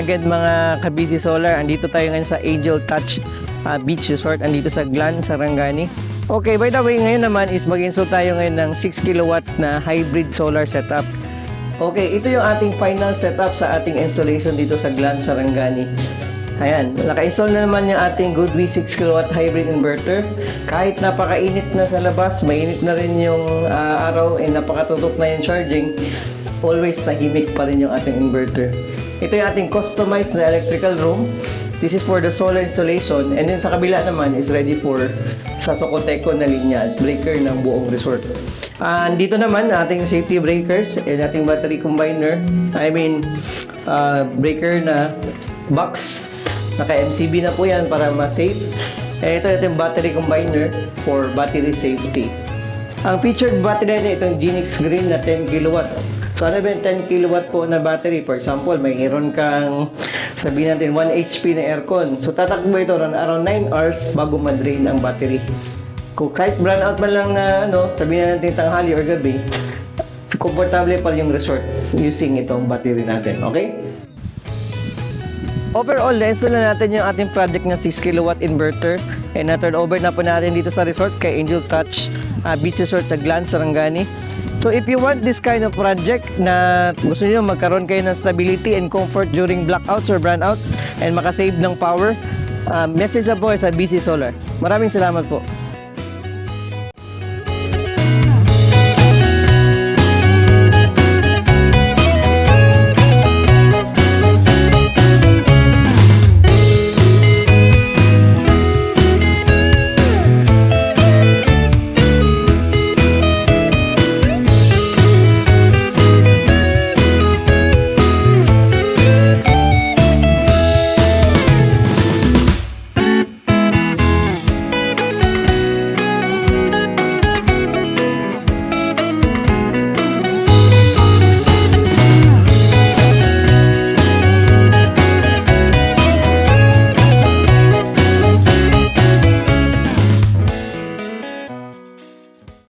again mga ka-BC Solar. Andito tayo ngayon sa Angel Touch Beach Resort. Andito sa Glan, Sarangani. Okay, by the way, ngayon naman is mag-install tayo ngayon ng 6 kilowatt na hybrid solar setup. Okay, ito yung ating final setup sa ating installation dito sa Glan, Sarangani. Ayan, naka-install na naman yung ating GoodWe 6 kilowatt hybrid inverter. Kahit napakainit na sa labas, mainit na rin yung araw, napakatutok na yung charging, always tahimik pa rin yung ating inverter. Ito yung ating customized na electrical room. This is for the solar installation, and then sa kabila naman is ready for sa Socoteco na linya at breaker ng buong resort. Dito naman ating safety breakers and ating battery combiner, breaker na box. Naka-MCB na po yan para ma-safe. Ito yung battery combiner for battery safety. Ang featured battery na itong Genix Green na 10 kilowatt. So ano ba yung 10 kilowatt po na battery? For example, mayroon kang sabihin natin 1 HP na aircon. So tatakbo ito around 9 hours bago ma-drain ang battery. Kung kahit brownout man lang na sabihin natin tanghali or gabi, komportable pa yung resort using itong battery natin. Okay? Overall, na-install na natin yung ating project na 6 kilowatt inverter and na-turn over na po natin dito sa resort kay Angel Touch Beach Resort sa Glan, Sarangani. So if you want this kind of project na gusto niyo magkaroon kayo ng stability and comfort during blackouts or brownout and makasave ng power, message lang po sa BC Solar. Maraming salamat po.